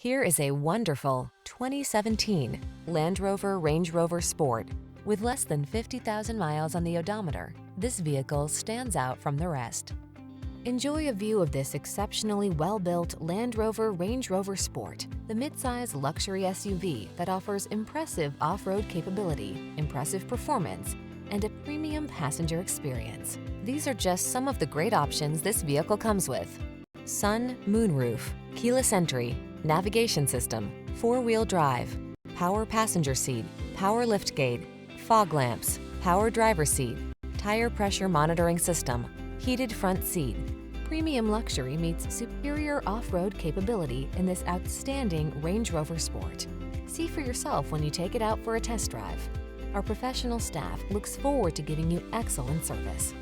Here is a wonderful 2017 Land Rover Range Rover Sport. With less than 50,000 miles on the odometer, this vehicle stands out from the rest. Enjoy a view of this exceptionally well-built Land Rover Range Rover Sport, the midsize luxury SUV that offers impressive off-road capability, impressive performance, and a premium passenger experience. These are just some of the great options this vehicle comes with: Moonroof, keyless entry, navigation system, four-wheel drive, power passenger seat, power liftgate, fog lamps, power driver seat, tire pressure monitoring system, heated front seat. Premium luxury meets superior off-road capability in this outstanding Range Rover Sport. See for yourself when you take it out for a test drive. Our professional staff looks forward to giving you excellent service.